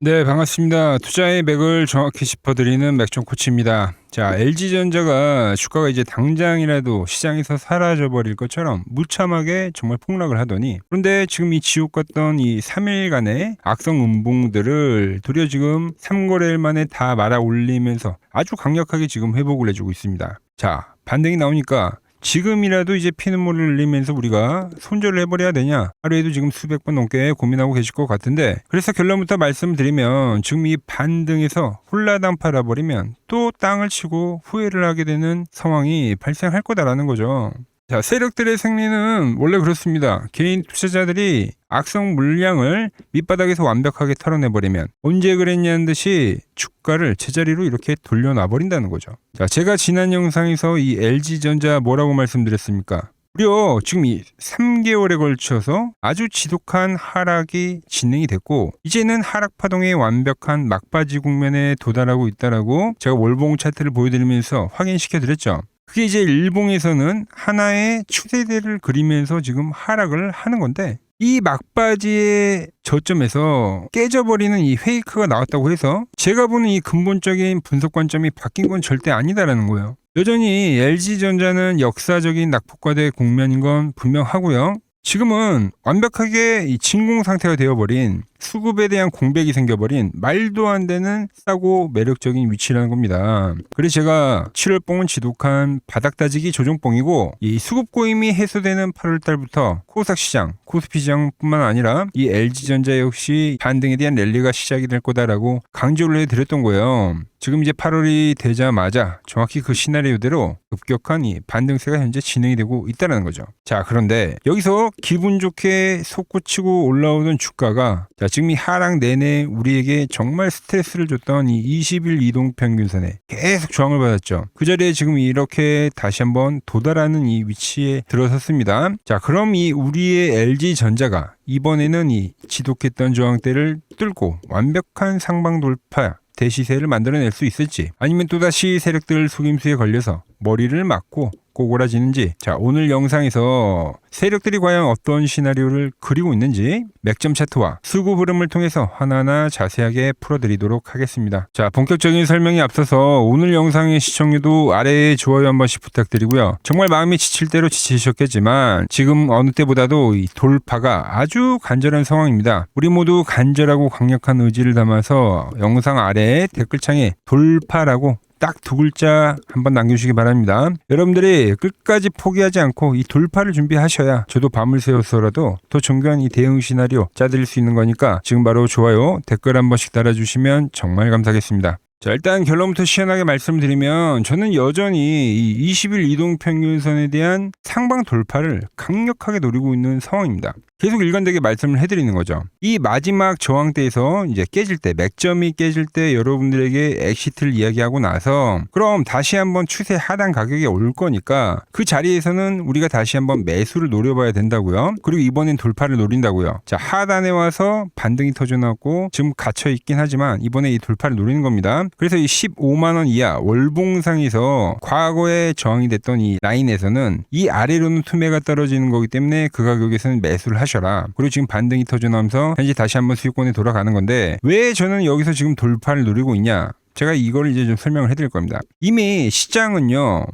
네, 반갑습니다. 투자의 맥을 정확히 짚어드리는 맥종 코치입니다. 자, LG전자가 주가가 이제 당장이라도 시장에서 사라져버릴 것처럼 무참하게 정말 폭락을 하더니, 그런데 지금 이 지옥 같던 이 3일간의 악성 음봉들을 도리어 지금 3거래일 만에 다 말아 올리면서 아주 강력하게 지금 회복을 해주고 있습니다. 자, 반등이 나오니까 지금이라도 이제 피눈물을 흘리면서 우리가 손절을 해버려야 되냐, 하루에도 지금 수백 번 넘게 고민하고 계실 것 같은데, 그래서 결론부터 말씀드리면 지금 이 반등에서 홀라당 팔아버리면 또 땅을 치고 후회를 하게 되는 상황이 발생할 거다라는 거죠. 자, 세력들의 생리는 원래 그렇습니다. 개인 투자자들이 악성 물량을 밑바닥에서 완벽하게 털어내버리면 언제 그랬냐는 듯이 주가를 제자리로 이렇게 돌려놔버린다는 거죠. 자, 제가 지난 영상에서 이 LG전자 뭐라고 말씀드렸습니까? 무려 지금 이 3개월에 걸쳐서 아주 지독한 하락이 진행이 됐고, 이제는 하락 파동의 완벽한 막바지 국면에 도달하고 있다라고 제가 월봉 차트를 보여드리면서 확인시켜 드렸죠. 그게 이제 일봉에서는 하나의 추세대를 그리면서 지금 하락을 하는 건데, 이 막바지의 저점에서 깨져버리는 이 페이크가 나왔다고 해서 제가 보는 이 근본적인 분석 관점이 바뀐 건 절대 아니다라는 거예요. 여전히 LG전자는 역사적인 낙폭과대 국면인 건 분명하고요. 지금은 완벽하게 이 진공 상태가 되어버린, 수급에 대한 공백이 생겨버린 말도 안 되는 싸고 매력적인 위치라는 겁니다. 그래서 제가 7월봉은 지독한 바닥 다지기 조정봉이고, 이 수급 고임이 해소되는 8월달부터 코스닥 시장, 코스피 시장뿐만 아니라 이 LG전자 역시 반등에 대한 랠리가 시작이 될 거다라고 강조를 해드렸던 거예요. 지금 이제 8월이 되자마자 정확히 그 시나리오대로 급격한 이 반등세가 현재 진행이 되고 있다는 거죠. 자, 그런데 여기서 기분 좋게 솟구치고 올라오던 주가가, 자, 지금 이 하락 내내 우리에게 정말 스트레스를 줬던 이 20일 이동평균선에 계속 저항을 받았죠. 그 자리에 지금 이렇게 다시 한번 도달하는 이 위치에 들어섰습니다. 자, 그럼 이 우리의 LG전자가 이번에는 이 지독했던 저항대를 뚫고 완벽한 상방 돌파 대시세를 만들어낼 수 있을지, 아니면 또다시 세력들 속임수에 걸려서 머리를 맞고 꼬꾸라지는지, 자, 오늘 영상에서 세력들이 과연 어떤 시나리오를 그리고 있는지 맥점 차트와 수급 흐름을 통해서 하나하나 자세하게 풀어드리도록 하겠습니다. 자, 본격적인 설명에 앞서서 오늘 영상의 시청률도 아래에 좋아요 한 번씩 부탁드리고요. 정말 마음이 지칠 대로 지치셨겠지만 지금 어느 때보다도 이 돌파가 아주 간절한 상황입니다. 우리 모두 간절하고 강력한 의지를 담아서 영상 아래에 댓글창에 돌파라고 딱 두 글자 한번 남겨주시기 바랍니다. 여러분들이 끝까지 포기하지 않고 이 돌파를 준비하셔야 저도 밤을 새워서라도 더 정교한 이 대응 시나리오 짜드릴 수 있는 거니까 지금 바로 좋아요, 댓글 한 번씩 달아주시면 정말 감사하겠습니다. 자, 일단 결론부터 시원하게 말씀드리면 저는 여전히 이 20일 이동평균선에 대한 상방 돌파를 강력하게 노리고 있는 상황입니다. 계속 일관되게 말씀을 해드리는 거죠. 이 마지막 저항대에서 이제 깨질 때, 맥점이 깨질 때 여러분들에게 엑시트를 이야기하고 나서 그럼 다시 한번 추세 하단 가격이 올 거니까 그 자리에서는 우리가 다시 한번 매수를 노려봐야 된다고요. 그리고 이번엔 돌파를 노린다고요. 자, 하단에 와서 반등이 터져나왔고 지금 갇혀 있긴 하지만 이번에 이 돌파를 노리는 겁니다. 그래서 이 15만원 이하 월봉상에서 과거에 저항이 됐던 이 라인에서는 이 아래로는 투매가 떨어지는 거기 때문에 그 가격에서는 매수를 하셔라. 그리고 지금 반등이 터져나오면서 현재 다시 한번 수익권에 돌아가는 건데, 왜 저는 여기서 지금 돌파를 노리고 있냐, 제가 이걸 이제 좀 설명을 해드릴 겁니다. 이미 시장은요,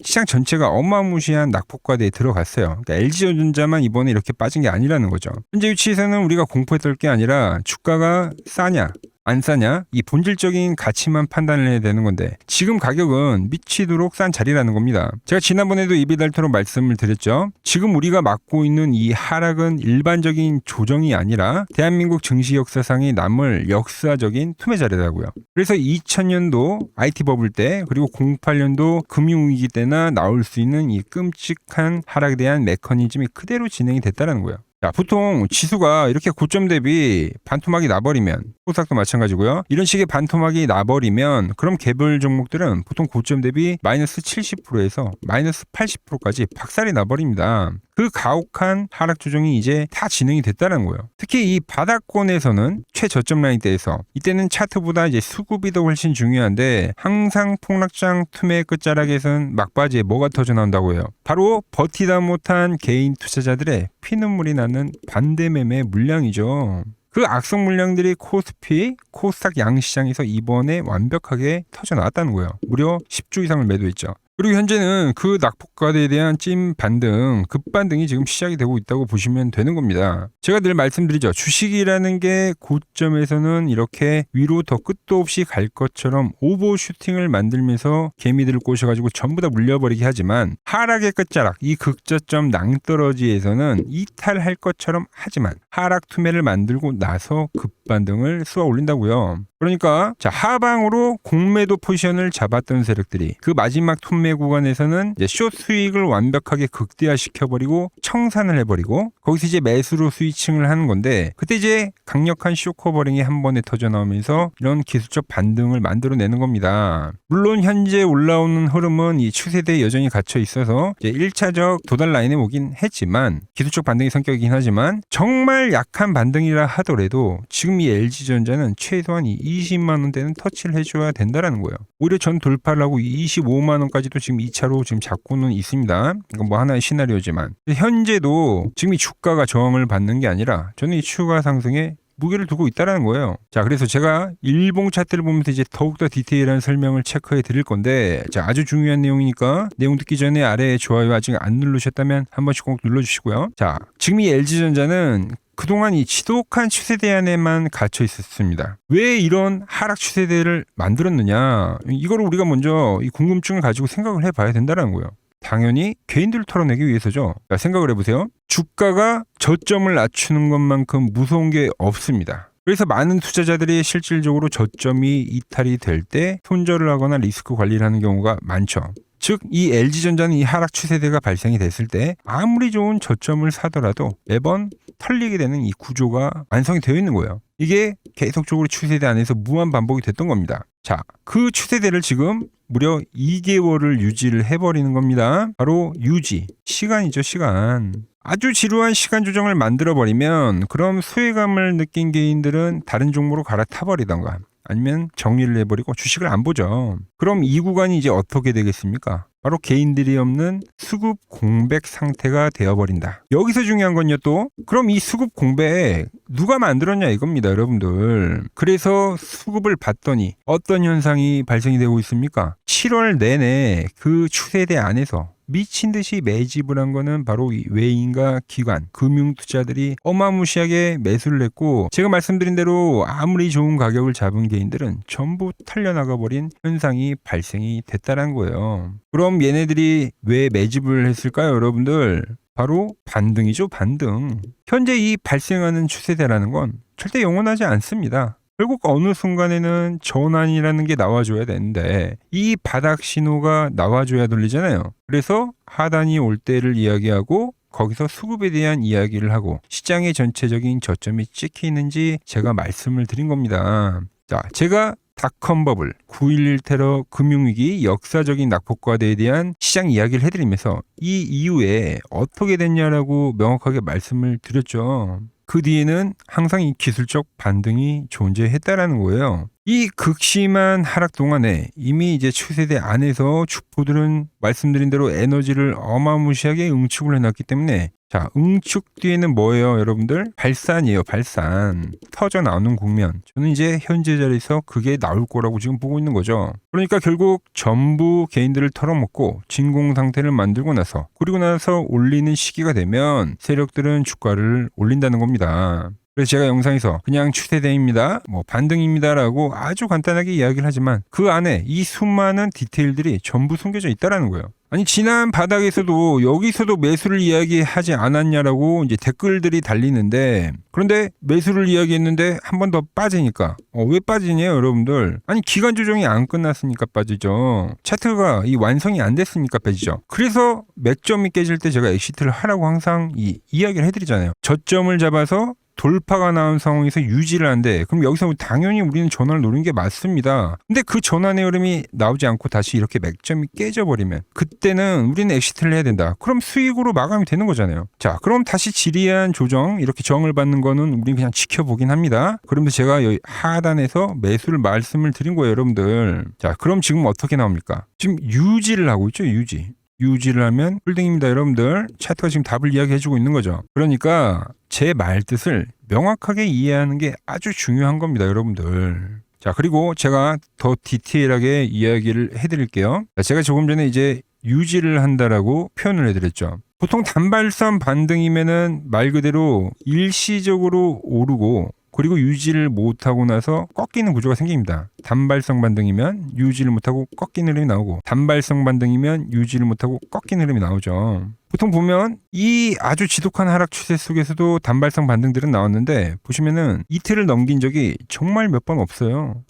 시장 전체가 어마무시한 낙폭과대에 들어갔어요. 그러니까 LG전자만 이번에 이렇게 빠진 게 아니라는 거죠. 현재 위치에서는 우리가 공포에 떨 게 아니라 주가가 싸냐 안 싸냐, 이 본질적인 가치만 판단을 해야 되는 건데 지금 가격은 미치도록 싼 자리라는 겁니다. 제가 지난번에도 입이 닳도록 말씀을 드렸죠. 지금 우리가 맞고 있는 이 하락은 일반적인 조정이 아니라 대한민국 증시 역사상에 남을 역사적인 투매 자리라고요. 그래서 2000년도 IT 버블 때, 그리고 08년도 금융위기 때나 나올 수 있는 이 끔찍한 하락에 대한 메커니즘이 그대로 진행이 됐다는 거예요. 자, 보통 지수가 이렇게 고점 대비 반토막이 나버리면, 코스닥도 마찬가지고요. 이런 식의 반토막이 나버리면 그럼 개별 종목들은 보통 고점 대비 마이너스 70%에서 마이너스 80%까지 박살이 나버립니다. 그 가혹한 하락 조정이 이제 다 진행이 됐다는 거예요. 특히 이 바닥권에서는 최저점 라인대에서, 이때는 차트보다 이제 수급이 더 훨씬 중요한데 항상 폭락장 투매 끝자락에선 막바지에 뭐가 터져 나온다고 해요. 바로 버티다 못한 개인 투자자들의 피눈물이 나는 반대매매 물량이죠. 그 악성 물량들이 코스피, 코스닥 양시장에서 이번에 완벽하게 터져 나왔다는 거예요. 무려 10조 이상을 매도했죠. 그리고 현재는 그 낙폭과대에 대한 찐 반등, 급반등이 지금 시작이 되고 있다고 보시면 되는 겁니다. 제가 늘 말씀드리죠. 주식이라는 게 고점에서는 이렇게 위로 더 끝도 없이 갈 것처럼 오버슈팅을 만들면서 개미들을 꼬셔가지고 전부 다 물려버리게 하지만 하락의 끝자락, 이 극저점 낭떠러지에서는 이탈할 것처럼 하지만 하락 투매를 만들고 나서 급반등을 쏘아 올린다고요. 그러니까 자, 하방으로 공매도 포지션을 잡았던 세력들이 그 마지막 투매 구간에서는 이제 숏 수익을 완벽하게 극대화시켜버리고 청산을 해버리고 거기서 이제 매수로 스위칭을 하는 건데 그때 이제 강력한 쇼커버링이 한 번에 터져 나오면서 이런 기술적 반등을 만들어내는 겁니다. 물론 현재 올라오는 흐름은 이 추세대에 여전히 갇혀 있어서 이제 1차적 도달 라인에 오긴 했지만 기술적 반등의 성격이긴 하지만 정말 약한 반등이라 하더라도 지금 이 LG전자는 최소한 이 20만 원대는 터치를 해줘야 된다라는 거예요. 오히려 전 돌파를 하고 25만 원까지도 지금 2차로 지금 잡고는 있습니다. 이건 뭐 하나의 시나리오지만 현재도 지금 이 주가가 저항을 받는 게 아니라 저는 이 추가 상승에 무게를 두고 있다라는 거예요. 자, 그래서 제가 일봉 차트를 보면서 이제 더욱더 디테일한 설명을 체크해 드릴 건데, 자, 아주 중요한 내용이니까 내용 듣기 전에 아래에 좋아요 아직 안 누르셨다면 한 번씩 꼭 눌러주시고요. 자, 지금 이 LG전자는 그동안 이 지독한 추세대 안에만 갇혀 있었습니다. 왜 이런 하락 추세대를 만들었느냐? 이거를 우리가 먼저 이 궁금증을 가지고 생각을 해봐야 된다는 거예요. 당연히 개인들을 털어내기 위해서죠. 자, 생각을 해보세요. 주가가 저점을 낮추는 것만큼 무서운 게 없습니다. 그래서 많은 투자자들이 실질적으로 저점이 이탈이 될 때 손절을 하거나 리스크 관리를 하는 경우가 많죠. 즉, 이 LG전자는 이 하락 추세대가 발생이 됐을 때 아무리 좋은 저점을 사더라도 매번 털리게 되는 이 구조가 완성이 되어 있는 거예요. 이게 계속적으로 추세대 안에서 무한 반복이 됐던 겁니다. 자, 그 추세대를 지금 무려 2개월을 유지를 해버리는 겁니다. 바로 유지, 시간이죠, 시간. 아주 지루한 시간 조정을 만들어버리면 그럼 소외감을 느낀 개인들은 다른 종목으로 갈아타버리던가 아니면 정리를 해버리고 주식을 안 보죠. 그럼 이 구간이 이제 어떻게 되겠습니까? 바로 개인들이 없는 수급 공백 상태가 되어버린다. 여기서 중요한 건요 또 그럼 이 수급 공백 누가 만들었냐 이겁니다, 여러분들. 그래서 수급을 봤더니 어떤 현상이 발생이 되고 있습니까? 7월 내내 그 추세대 안에서 미친 듯이 매집을 한 거는 바로 이 외인과 기관, 금융투자들이 어마무시하게 매수를 했고 제가 말씀드린 대로 아무리 좋은 가격을 잡은 개인들은 전부 털려나가 버린 현상이 발생이 됐다는 거예요. 그럼 얘네들이 왜 매집을 했을까요, 여러분들? 바로 반등이죠, 반등. 현재 이 발생하는 추세대라는 건 절대 영원하지 않습니다. 결국 어느 순간에는 전환이라는 게 나와줘야 되는데 이 바닥 신호가 나와줘야 돌리잖아요. 그래서 하단이 올 때를 이야기하고 거기서 수급에 대한 이야기를 하고 시장의 전체적인 저점이 찍히는지 제가 말씀을 드린 겁니다. 자, 제가 닷컴 버블, 9.11 테러, 금융위기, 역사적인 낙폭과대에 대한 시장 이야기를 해드리면서 이 이후에 어떻게 됐냐라고 명확하게 말씀을 드렸죠. 그 뒤에는 항상 이 기술적 반등이 존재했다라는 거예요. 이 극심한 하락 동안에 이미 이제 추세대 안에서 주포들은 말씀드린 대로 에너지를 어마무시하게 응축을 해놨기 때문에 자, 응축 뒤에는 뭐예요, 여러분들? 발산이에요, 발산. 터져 나오는 국면. 저는 이제 현재 자리에서 그게 나올 거라고 지금 보고 있는 거죠. 그러니까 결국 전부 개인들을 털어먹고 진공 상태를 만들고 나서 그리고 나서 올리는 시기가 되면 세력들은 주가를 올린다는 겁니다. 그래서 제가 영상에서 그냥 추세대입니다, 뭐 반등입니다라고 아주 간단하게 이야기를 하지만 그 안에 이 수많은 디테일들이 전부 숨겨져 있다라는 거예요. 아니 지난 바닥에서도 여기서도 매수를 이야기하지 않았냐라고 이제 댓글들이 달리는데 그런데 매수를 이야기했는데 한 번 더 빠지니까 왜 빠지냐 여러분들? 아니 기간 조정이 안 끝났으니까 빠지죠. 차트가 이 완성이 안 됐으니까 빠지죠. 그래서 맥점이 깨질 때 제가 엑시트를 하라고 항상 이야기를 해드리잖아요. 저점을 잡아서 돌파가 나온 상황에서 유지를 한대. 그럼 여기서 당연히 우리는 전환을 노리는 게 맞습니다. 근데 그 전환의 흐름이 나오지 않고 다시 이렇게 맥점이 깨져버리면 그때는 우리는 엑시트를 해야 된다. 그럼 수익으로 마감이 되는 거잖아요. 자, 그럼 다시 지리한 조정, 이렇게 저항을 받는 거는 우리는 그냥 지켜보긴 합니다. 그러면서 제가 여기 하단에서 매수를 말씀을 드린 거예요, 여러분들. 자, 그럼 지금 어떻게 나옵니까? 지금 유지를 하고 있죠, 유지. 유지를 하면 홀딩입니다, 여러분들. 차트가 지금 답을 이야기해주고 있는 거죠. 그러니까 제 말 뜻을 명확하게 이해하는 게 아주 중요한 겁니다, 여러분들. 자, 그리고 제가 더 디테일하게 이야기를 해드릴게요. 제가 조금 전에 이제 유지를 한다라고 표현을 해드렸죠. 보통 단발성 반등이면은 말 그대로 일시적으로 오르고 그리고 유지를 못하고 나서 꺾이는 구조가 생깁니다. 단발성 반등이면 유지를 못하고 꺾이는 흐름이 나오고 단발성 반등이면 유지를 못하고 꺾이는 흐름이 나오죠. 보통 보면 이 아주 지독한 하락 추세 속에서도 단발성 반등들은 나왔는데 보시면은 이틀을 넘긴 적이 정말 몇 번 없어요.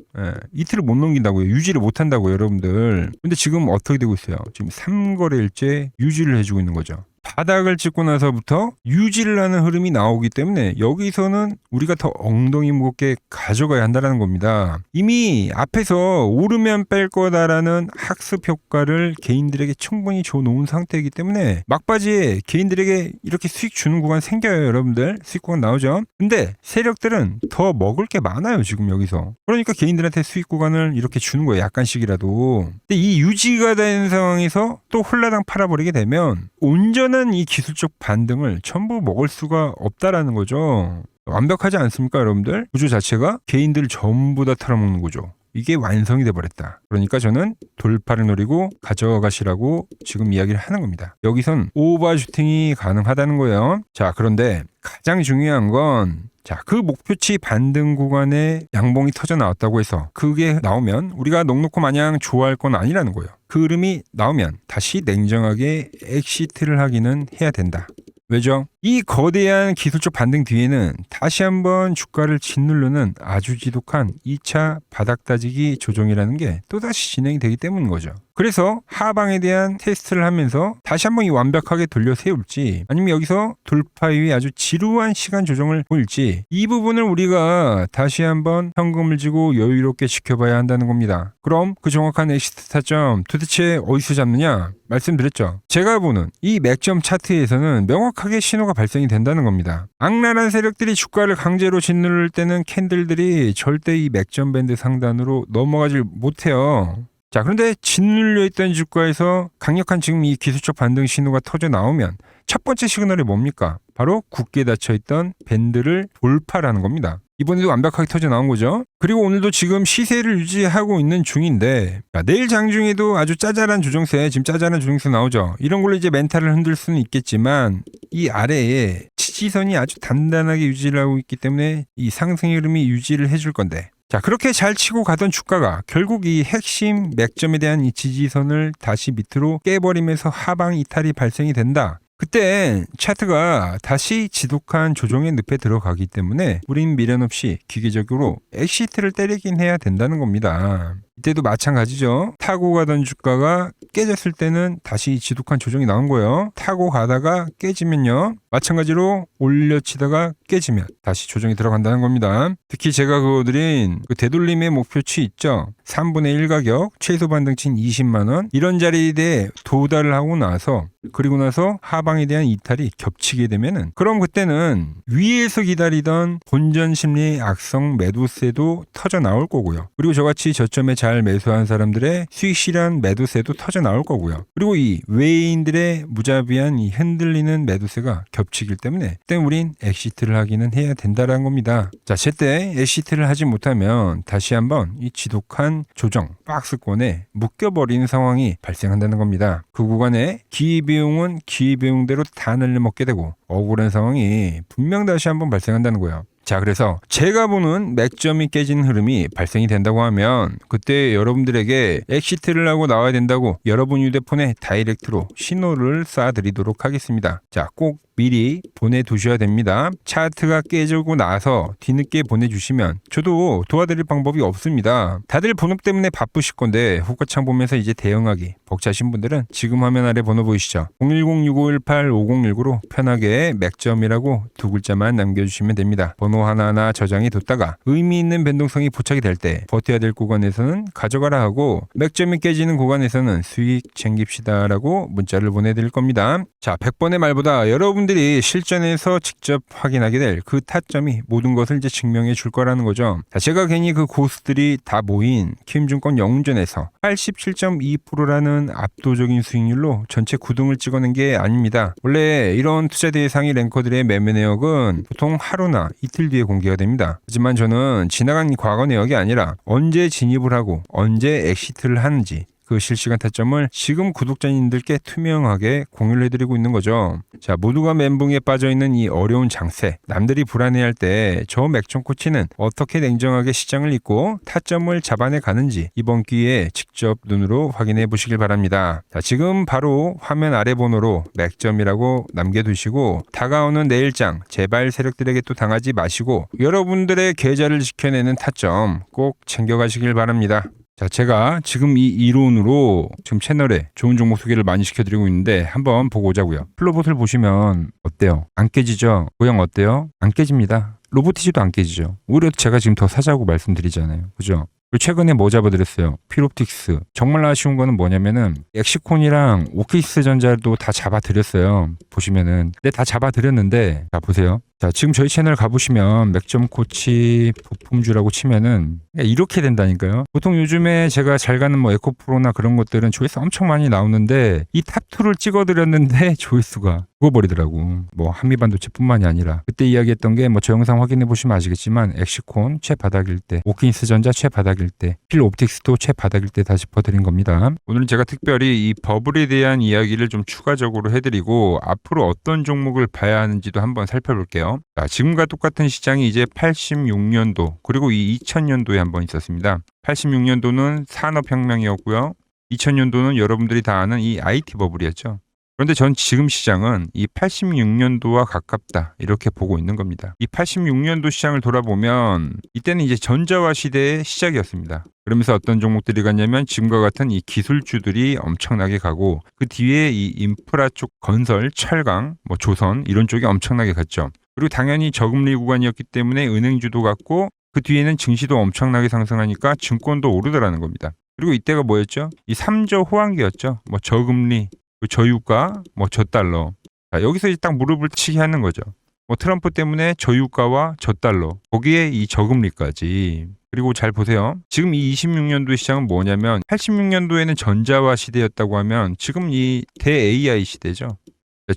이틀을 못 넘긴다고요. 유지를 못한다고요, 여러분들. 근데 지금 어떻게 되고 있어요? 지금 3거래일째 유지를 해주고 있는 거죠. 바닥을 찍고 나서부터 유지를 하는 흐름이 나오기 때문에 여기서는 우리가 더 엉덩이 무겁게 가져가야 한다는 겁니다. 이미 앞에서 오르면 뺄 거다라는 학습 효과를 개인들에게 충분히 줘놓은 상태이기 때문에 막바지에 개인들에게 이렇게 수익 주는 구간 생겨요, 여러분들. 수익 구간 나오죠. 근데 세력들은 더 먹을 게 많아요, 지금 여기서. 그러니까 개인들한테 수익 구간을 이렇게 주는 거예요, 약간씩이라도. 근데 이 유지가 되는 상황에서 또 홀라당 팔아버리게 되면 온전한 이 기술적 반등을 전부 먹을 수가 없다라는 거죠. 완벽하지 않습니까, 여러분들? 구조 자체가 개인들 전부 다 털어먹는 구조. 이게 완성이 돼버렸다. 그러니까 저는 돌파를 노리고 가져가시라고 지금 이야기를 하는 겁니다. 여기선 오버슈팅이 가능하다는 거예요. 자, 그런데 가장 중요한 건 그 목표치 반등 구간에 양봉이 터져 나왔다고 해서 그게 나오면 우리가 넉넉고 마냥 좋아할 건 아니라는 거예요. 그 흐름이 나오면 다시 냉정하게 엑시트를 하기는 해야 된다. 왜죠? 이 거대한 기술적 반등 뒤에는 다시 한번 주가를 짓누르는 아주 지독한 2차 바닥 다지기 조정이라는 게 또다시 진행이 되기 때문인 거죠. 그래서 하방에 대한 테스트를 하면서 다시 한번 이 완벽하게 돌려 세울지 아니면 여기서 돌파 이후에 아주 지루한 시간 조정을 보일지 이 부분을 우리가 다시 한번 현금을 쥐고 여유롭게 지켜봐야 한다는 겁니다. 그럼 그 정확한 엑시트 타점 도대체 어디서 잡느냐? 말씀드렸죠. 제가 보는 이 맥점 차트에서는 명확하게 신호가 발생이 된다는 겁니다. 악랄한 세력들이 주가를 강제로 짓누를 때는 캔들들이 절대 이 맥점 밴드 상단으로 넘어가질 못해요. 자, 그런데 짓눌려 있던 주가에서 강력한 지금 이 기술적 반등 신호가 터져 나오면 첫 번째 시그널이 뭡니까? 바로 굳게 닫혀있던 밴드를 돌파라는 겁니다. 이번에도 완벽하게 터져 나온 거죠. 그리고 오늘도 지금 시세를 유지하고 있는 중인데 내일 장중에도 아주 짜잘한 조정세, 지금 짜잘한 조정세 나오죠. 이런 걸로 이제 멘탈을 흔들 수는 있겠지만 이 아래에 지지선이 아주 단단하게 유지를 하고 있기 때문에 이 상승 흐름이 유지를 해줄 건데 자, 그렇게 잘 치고 가던 주가가 결국 이 핵심 맥점에 대한 이 지지선을 다시 밑으로 깨버리면서 하방 이탈이 발생이 된다. 그때 차트가 다시 지독한 조정의 늪에 들어가기 때문에 우린 미련 없이 기계적으로 엑시트를 때리긴 해야 된다는 겁니다. 이때도 마찬가지죠. 타고 가던 주가가 깨졌을 때는 다시 지독한 조정이 나온 거예요. 타고 가다가 깨지면요. 마찬가지로 올려치다가 깨지면 다시 조정이 들어간다는 겁니다. 특히 제가 그어드린 그 되돌림의 목표치 있죠. 3분의 1 가격, 최소 반등치인 20만원 이런 자리에 도달을 하고 나서 그리고 나서 하방에 대한 이탈이 겹치게 되면은 그럼 그때는 위에서 기다리던 본전 심리의 악성 매도세도 터져 나올 거고요. 그리고 저같이 저점에 잘 매수한 사람들의 수익 실현 매도세도 터져 나올 거고요. 그리고 이 외인들의 무자비한 이 흔들리는 매도세가 겹치기 때문에 그때 우린 엑시트를 하기는 해야 된다라는 겁니다. 자, 제때 엑시트를 하지 못하면 다시 한번 이 지독한 조정 박스권에 묶여버리는 상황이 발생한다는 겁니다. 그 구간에 기회비용은 기회비용대로 다 날려먹게 되고 억울한 상황이 분명 다시 한번 발생한다는 거예요. 자, 그래서 제가 보는 맥점이 깨지는 흐름이 발생이 된다고 하면 그때 여러분들에게 엑시트를 하고 나와야 된다고 여러분 휴대폰에 다이렉트로 신호를 쏴드리도록 하겠습니다. 자, 꼭 미리 보내두셔야 됩니다. 차트가 깨지고 나서 뒤늦게 보내주시면 저도 도와드릴 방법이 없습니다. 다들 본업 때문에 바쁘실 건데 후과창 보면서 이제 대응하기 벅차신 분들은 지금 화면 아래 번호 보이시죠? 010-6518-5019로 편하게 맥점이라고 두 글자만 남겨주시면 됩니다. 번호 하나하나 저장해 뒀다가 의미 있는 변동성이 포착이 될 때 버텨야 될 구간에서는 가져가라 하고 맥점이 깨지는 구간에서는 수익 챙깁시다 라고 문자를 보내드릴 겁니다. 자, 100번의 말보다 여러분들 여러분들이 실전에서 직접 확인하게 될 그 타점이 모든 것을 이제 증명해 줄 거라는 거죠. 자, 제가 괜히 그 고수들이 다 모인 키움증권 영웅전에서 87.2%라는 압도적인 수익률로 전체 9등을 찍어낸 게 아닙니다. 원래 이런 투자 대상이 랭커들의 매매 내역은 보통 하루나 이틀 뒤에 공개가 됩니다. 하지만 저는 지나간 과거 내역이 아니라 언제 진입을 하고 언제 엑시트를 하는지 그 실시간 타점을 지금 구독자님들께 투명하게 공유를 해드리고 있는 거죠. 자, 모두가 멘붕에 빠져있는 이 어려운 장세, 남들이 불안해할 때 저 맥점 코치는 어떻게 냉정하게 시장을 읽고 타점을 잡아내 가는지 이번 기회에 직접 눈으로 확인해 보시길 바랍니다. 자, 지금 바로 화면 아래 번호로 맥점이라고 남겨두시고 다가오는 내일장 재발 세력들에게 또 당하지 마시고 여러분들의 계좌를 지켜내는 타점 꼭 챙겨가시길 바랍니다. 자, 제가 지금 이 이론으로 지금 채널에 좋은 종목 소개를 많이 시켜드리고 있는데 한번 보고 오자고요. 플로봇을 보시면 어때요? 안 깨지죠? 모양 어때요? 안 깨집니다. 로보티지도 안 깨지죠. 오히려 제가 지금 더 사자고 말씀드리잖아요. 그죠? 최근에 뭐 잡아드렸어요? 피롭틱스. 정말 아쉬운 거는 뭐냐면은 엑시콘이랑 오키스 전자도 다 잡아드렸어요. 보시면은. 근데 다 잡아드렸는데 자 보세요. 자, 지금 저희 채널 가보시면 맥점 코치 부품주라고 치면은 이렇게 된다니까요. 보통 요즘에 제가 잘 가는 뭐 에코프로나 그런 것들은 조회수 엄청 많이 나오는데 이 탑2를 찍어드렸는데 조회수가 죽어버리더라고. 뭐 한미반도체뿐만이 아니라 그때 이야기했던 게 뭐 저 영상 확인해 보시면 아시겠지만 엑시콘 최바닥일 때, 오킨스 전자 최바닥일 때, 필옵틱스도 최바닥일 때 다 짚어드린 겁니다. 오늘은 제가 특별히 이 버블에 대한 이야기를 좀 추가적으로 해드리고 앞으로 어떤 종목을 봐야 하는지도 한번 살펴볼게요. 자, 지금과 똑같은 시장이 이제 86년도 그리고 이 2000년도에 한번 있었습니다. 86년도는 산업혁명이었고요. 2000년도는 여러분들이 다 아는 이 IT 버블이었죠. 그런데 전 지금 시장은 이 86년도와 가깝다 이렇게 보고 있는 겁니다. 이 86년도 시장을 돌아보면 이때는 이제 전자화 시대의 시작이었습니다. 그러면서 어떤 종목들이 갔냐면 지금과 같은 이 기술주들이 엄청나게 가고 그 뒤에 이 인프라 쪽 건설, 철강, 뭐 조선 이런 쪽이 엄청나게 갔죠. 그리고 당연히 저금리 구간이었기 때문에 은행주도 갔고 그 뒤에는 증시도 엄청나게 상승하니까 증권도 오르더라는 겁니다. 그리고 이때가 뭐였죠? 이 3조 호황기였죠. 뭐 저금리, 저유가, 뭐 저달러. 자, 여기서 이제 딱 무릎을 치게 하는 거죠. 뭐 트럼프 때문에 저유가와 저달러, 거기에 이 저금리까지. 그리고 잘 보세요. 지금 이 26년도 시장은 뭐냐면 86년도에는 전자화 시대였다고 하면 지금 이 대-AI 시대죠.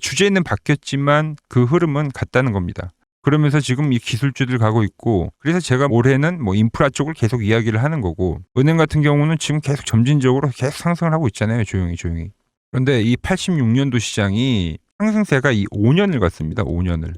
주제는 바뀌었지만 그 흐름은 같다는 겁니다. 그러면서 지금 이 기술주들 가고 있고 그래서 제가 올해는 뭐 인프라 쪽을 계속 이야기를 하는 거고 은행 같은 경우는 지금 계속 점진적으로 계속 상승을 하고 있잖아요. 조용히. 그런데 이 86년도 시장이 상승세가 이 5년을 갔습니다. 5년을.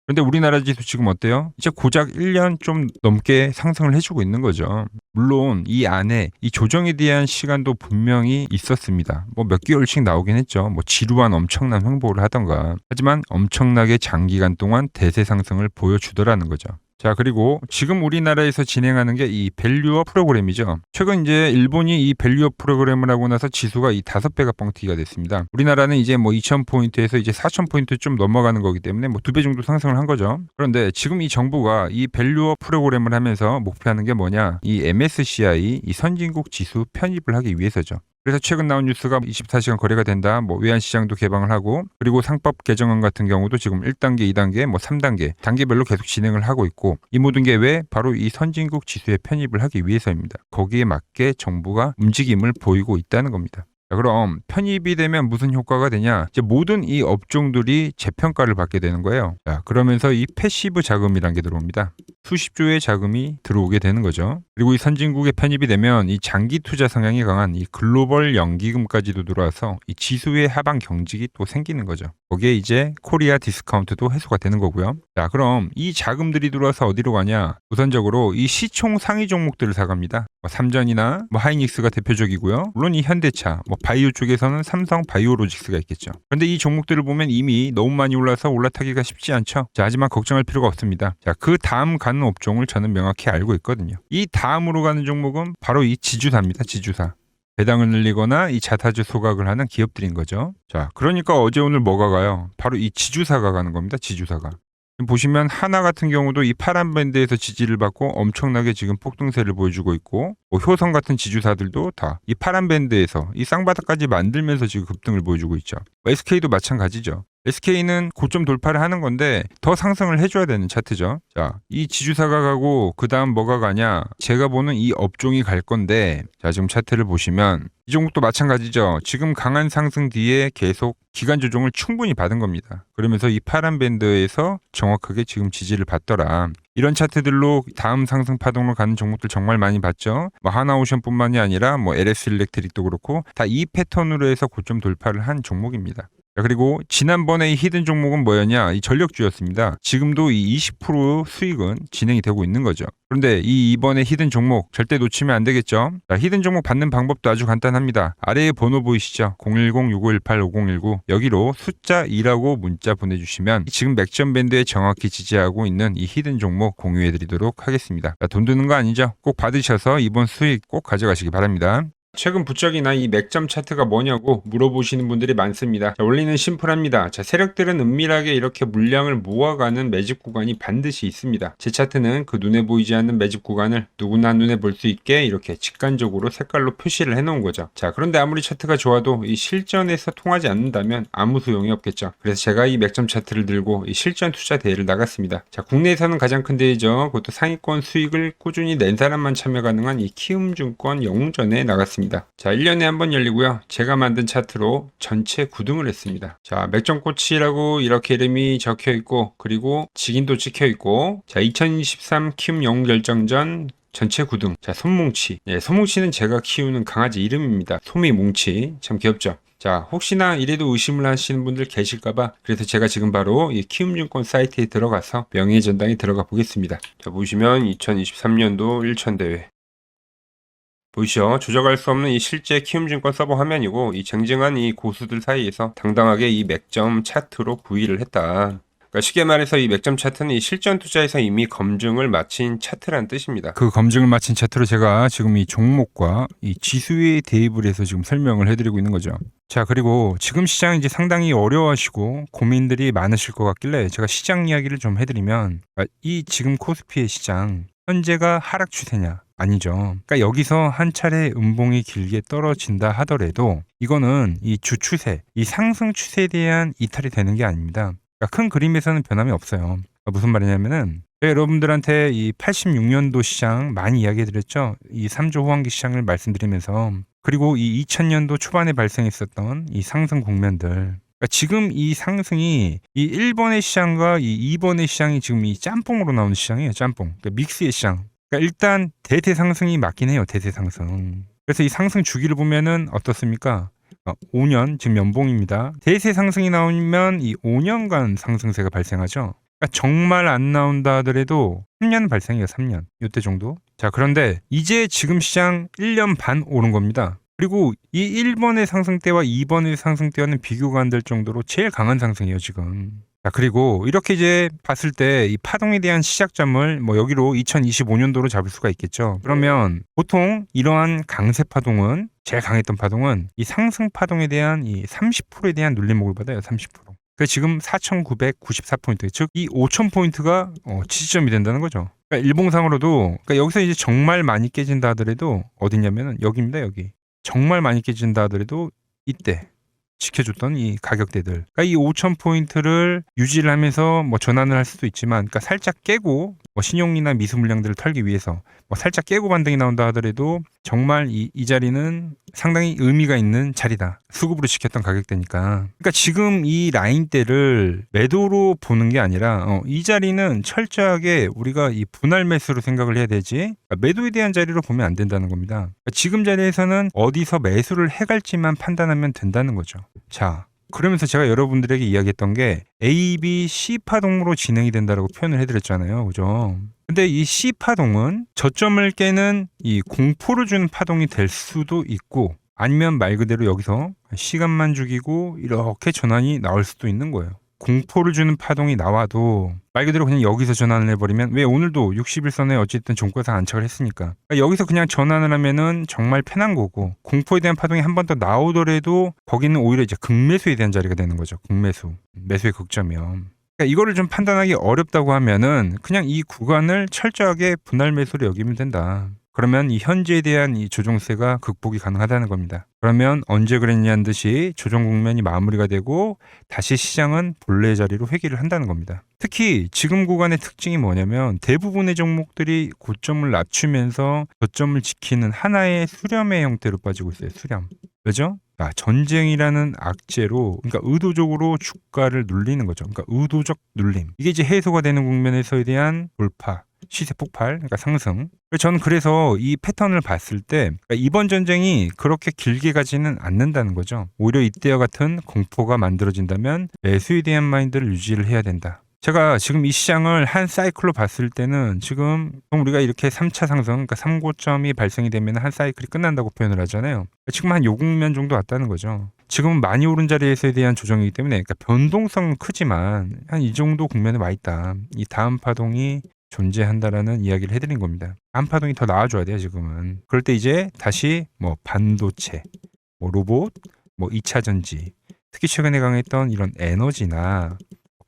그런데 우리나라 지수 지금 어때요? 이제 고작 1년 좀 넘게 상승을 해주고 있는 거죠. 물론 이 안에 이 조정에 대한 시간도 분명히 있었습니다. 뭐 몇 개월씩 나오긴 했죠. 뭐 지루한 엄청난 횡보를 하던가. 하지만 엄청나게 장기간 동안 대세 상승을 보여주더라는 거죠. 자, 그리고 지금 우리나라에서 진행하는 게 이 밸류업 프로그램이죠. 최근 이제 일본이 이 밸류업 프로그램을 하고 나서 지수가 이 5배가 뻥튀기가 됐습니다. 우리나라는 이제 뭐 2000포인트에서 이제 4000포인트 좀 넘어가는 거기 때문에 뭐 2배 정도 상승을 한 거죠. 그런데 지금 이 정부가 이 밸류업 프로그램을 하면서 목표하는 게 뭐냐? 이 MSCI 이 선진국 지수 편입을 하기 위해서죠. 그래서 최근 나온 뉴스가 24시간 거래가 된다. 뭐 외환시장도 개방을 하고 그리고 상법 개정안 같은 경우도 지금 1단계, 2단계, 뭐 3단계 단계별로 계속 진행을 하고 있고 이 모든 게 왜? 바로 이 선진국 지수에 편입을 하기 위해서입니다. 거기에 맞게 정부가 움직임을 보이고 있다는 겁니다. 자, 그럼 편입이 되면 무슨 효과가 되냐? 이제 모든 이 업종들이 재평가를 받게 되는 거예요. 자, 그러면서 이 패시브 자금이라는 게 들어옵니다. 수십조의 자금이 들어오게 되는 거죠. 그리고 이 선진국에 편입이 되면 이 장기 투자 성향이 강한 이 글로벌 연기금까지도 들어와서 이 지수의 하방 경직이 또 생기는 거죠. 거기에 이제 코리아 디스카운트도 해소가 되는 거고요. 자, 그럼 이 자금들이 들어와서 어디로 가냐? 우선적으로 이 시총 상위 종목들을 사갑니다. 뭐 삼전이나 뭐 하이닉스가 대표적이고요. 물론 이 현대차, 뭐 바이오 쪽에서는 삼성 바이오로직스가 있겠죠. 그런데 이 종목들을 보면 이미 너무 많이 올라서 올라타기가 쉽지 않죠. 자, 하지만 걱정할 필요가 없습니다. 자, 그 다음 가는 업종을 저는 명확히 알고 있거든요. 이 다음으로 가는 종목은 바로 이 지주사입니다. 지주사. 배당을 늘리거나 이 자사주 소각을 하는 기업들인 거죠. 자, 그러니까 어제 오늘 뭐가 가요? 바로 이 지주사가 가는 겁니다. 지주사가. 보시면 하나 같은 경우도 이 파란 밴드에서 지지를 받고 엄청나게 지금 폭등세를 보여주고 있고 뭐 효성 같은 지주사들도 다 이 파란 밴드에서 이 쌍바닥까지 만들면서 지금 급등을 보여주고 있죠. SK도 마찬가지죠. SK는 고점 돌파를 하는 건데 더 상승을 해줘야 되는 차트죠. 자, 이 지주사가 가고 그 다음 뭐가 가냐? 제가 보는 이 업종이 갈 건데, 자, 지금 차트를 보시면 이 종목도 마찬가지죠. 지금 강한 상승 뒤에 계속 기간 조정을 충분히 받은 겁니다. 그러면서 이 파란 밴드에서 정확하게 지금 지지를 받더라. 이런 차트들로 다음 상승 파동으로 가는 종목들 정말 많이 봤죠. 뭐 하나오션뿐만이 아니라 뭐 LS 일렉트릭도 그렇고 다 이 패턴으로 해서 고점 돌파를 한 종목입니다. 자, 그리고 지난번에 이 히든 종목은 뭐였냐? 이 전력주였습니다. 지금도 이 20% 수익은 진행이 되고 있는 거죠. 그런데 이번에 히든 종목 절대 놓치면 안 되겠죠? 자, 히든 종목 받는 방법도 아주 간단합니다. 아래에 번호 보이시죠? 010-6518-5019 여기로 숫자 2라고 문자 보내주시면 지금 맥점 밴드에 정확히 지지하고 있는 이 히든 종목 공유해드리도록 하겠습니다. 자, 돈 드는 거 아니죠? 꼭 받으셔서 이번 수익 꼭 가져가시기 바랍니다. 최근 부쩍이나 이 맥점 차트가 뭐냐고 물어보시는 분들이 많습니다. 자, 원리는 심플합니다. 자, 세력들은 은밀하게 이렇게 물량을 모아가는 매집 구간이 반드시 있습니다. 제 차트는 그 눈에 보이지 않는 매집 구간을 누구나 눈에 볼 수 있게 이렇게 직관적으로 색깔로 표시를 해놓은 거죠. 자, 그런데 아무리 차트가 좋아도 이 실전에서 통하지 않는다면 아무 소용이 없겠죠. 그래서 제가 이 맥점 차트를 들고 이 실전 투자 대회를 나갔습니다. 자, 국내에서는 가장 큰 대회죠. 그것도 상위권 수익을 꾸준히 낸 사람만 참여 가능한 이 키움증권 영웅전에 나갔습니다. 자, 1년에 한 번 열리고요. 제가 만든 차트로 전체 9등을 했습니다. 자, 맥점코치라고 이렇게 이름이 적혀 있고, 그리고 직인도 찍혀 있고, 자, 2023 키움 영웅 결정전 전체 9등. 자, 솜뭉치. 네, 솜뭉치는 제가 키우는 강아지 이름입니다. 솜이뭉치. 참 귀엽죠? 자, 혹시나 이래도 의심을 하시는 분들 계실까봐 그래서 제가 지금 바로 이 키움증권 사이트에 들어가서 명예전당에 들어가 보겠습니다. 자, 보시면 2023년도 1천대회. 보이시죠? 조작할 수 없는 이 실제 키움증권 서버 화면이고 이 쟁쟁한 이 고수들 사이에서 당당하게 이 맥점 차트로 구의를 했다. 그러니까 쉽게 말해서 이 맥점 차트는 이 실전 투자에서 이미 검증을 마친 차트란 뜻입니다. 그 검증을 마친 차트로 제가 지금 이 종목과 이 지수에 대입을 해서 지금 설명을 해드리고 있는 거죠. 자, 그리고 지금 시장 이제 상당히 어려워하시고 고민들이 많으실 것 같길래 제가 시장 이야기를 좀 해드리면 이 지금 코스피의 시장 현재가 하락 추세냐? 아니죠. 그러니까 여기서 한 차례 음봉이 길게 떨어진다 하더라도 이거는 이 주추세, 이 상승 추세에 대한 이탈이 되는 게 아닙니다. 그러니까 큰 그림에서는 변함이 없어요. 그러니까 무슨 말이냐면은 여러분들한테 이 86년도 시장 많이 이야기해드렸죠. 이 3조 호황기 시장을 말씀드리면서 그리고 이 2000년도 초반에 발생했었던 이 상승 국면들. 그러니까 지금 이 상승이 이 1번의 시장과 이 2번의 시장이 지금 이 짬뽕으로 나오는 시장이에요. 짬뽕. 그러니까 믹스의 시장. 그러니까 일단 대세 상승이 맞긴 해요. 대세 상승. 그래서 이 상승 주기를 보면은 어떻습니까? 5년 지금 연봉입니다. 대세 상승이 나오면 이 5년간 상승세가 발생하죠. 그러니까 정말 안 나온다 하더라도 3년 발생해요. 3년. 이때 정도. 자, 그런데 이제 지금 시장 1년 반 오른 겁니다. 그리고 이 1번의 상승 때와 2번의 상승 때와는 비교가 안 될 정도로 제일 강한 상승이에요, 지금. 자, 그리고 이렇게 이제 봤을 때 이 파동에 대한 시작점을 뭐 여기로 2025년도로 잡을 수가 있겠죠. 그러면 보통 이러한 강세 파동은 제일 강했던 파동은 이 상승 파동에 대한 이 30%에 대한 눌림목을 받아요. 30%. 그 지금 4,994포인트, 즉 이 5,000포인트가 지지점이 된다는 거죠. 그러니까 일봉상으로도 그러니까 여기서 이제 정말 많이 깨진다 하더라도 어디냐면은 여기입니다. 여기. 정말 많이 깨진다 하더라도 이때 지켜줬던 이 가격대들. 그러니까 이 5,000포인트를 유지를 하면서 뭐 전환을 할 수도 있지만, 그러니까 살짝 깨고 뭐 신용이나 미수 물량들을 털기 위해서 뭐 살짝 깨고 반등이 나온다 하더라도 정말 이 자리는 상당히 의미가 있는 자리다. 수급으로 지켰던 가격대니까. 그러니까 지금 이 라인대를 매도로 보는 게 아니라 이 자리는 철저하게 우리가 이 분할 매수로 생각을 해야 되지 그러니까 매도에 대한 자리로 보면 안 된다는 겁니다. 그러니까 지금 자리에서는 어디서 매수를 해갈지만 판단하면 된다는 거죠. 자, 그러면서 제가 여러분들에게 이야기했던 게 A, B, C 파동으로 진행이 된다라고 표현을 해드렸잖아요. 그죠? 근데 이 C 파동은 저점을 깨는 이 공포를 주는 파동이 될 수도 있고 아니면 말 그대로 여기서 시간만 죽이고 이렇게 전환이 나올 수도 있는 거예요. 공포를 주는 파동이 나와도 말 그대로 그냥 여기서 전환을 해버리면 왜 오늘도 60일선에 어쨌든 종가상 안착을 했으니까 그러니까 여기서 그냥 전환을 하면은 정말 편한 거고 공포에 대한 파동이 한 번 더 나오더라도 거기는 오히려 이제 극매수에 대한 자리가 되는 거죠. 극매수. 매수의 극점이요. 그러니까 이거를 좀 판단하기 어렵다고 하면은 그냥 이 구간을 철저하게 분할 매수로 여기면 된다. 그러면 이 현재에 대한 이 조정세가 극복이 가능하다는 겁니다. 그러면 언제 그랬냐는 듯이 조정 국면이 마무리가 되고 다시 시장은 본래 자리로 회귀를 한다는 겁니다. 특히 지금 구간의 특징이 뭐냐면 대부분의 종목들이 고점을 낮추면서 저점을 지키는 하나의 수렴의 형태로 빠지고 있어요. 수렴. 왜죠? 전쟁이라는 악재로, 그러니까 의도적으로 주가를 눌리는 거죠. 그러니까 의도적 눌림. 이게 이제 해소가 되는 국면에서에 대한 돌파, 시세 폭발, 그러니까 상승. 저는 그래서 이 패턴을 봤을 때 그러니까 이번 전쟁이 그렇게 길게 가지는 않는다는 거죠. 오히려 이때와 같은 공포가 만들어진다면 매수에 대한 마인드를 유지를 해야 된다. 제가 지금 이 시장을 한 사이클로 봤을 때는 지금 우리가 이렇게 3차 상승, 그러니까 3고점이 발생이 되면 한 사이클이 끝난다고 표현을 하잖아요. 지금 한 요 국면 정도 왔다는 거죠. 지금은 많이 오른 자리에서에 대한 조정이기 때문에 그러니까 변동성은 크지만 한 이 정도 국면에 와 있다. 이 다음 파동이 존재한다라는 이야기를 해드린 겁니다. 다음 파동이 더 나아져야 돼요, 지금은. 그럴 때 이제 다시 뭐 반도체, 뭐 로봇, 뭐 2차 전지, 특히 최근에 강했던 이런 에너지나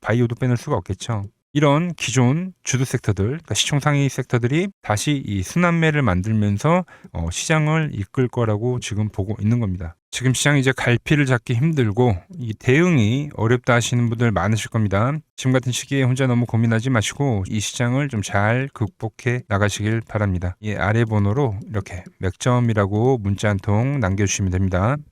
바이오도 빼놓을 수가 없겠죠. 이런 기존 주도 섹터들, 그러니까 시총 상위 섹터들이 다시 이 순환매를 만들면서 시장을 이끌 거라고 지금 보고 있는 겁니다. 지금 시장이 이제 갈피를 잡기 힘들고 이 대응이 어렵다 하시는 분들 많으실 겁니다. 지금 같은 시기에 혼자 너무 고민하지 마시고 이 시장을 좀 잘 극복해 나가시길 바랍니다. 이 아래 번호로 이렇게 맥점이라고 문자 한 통 남겨주시면 됩니다.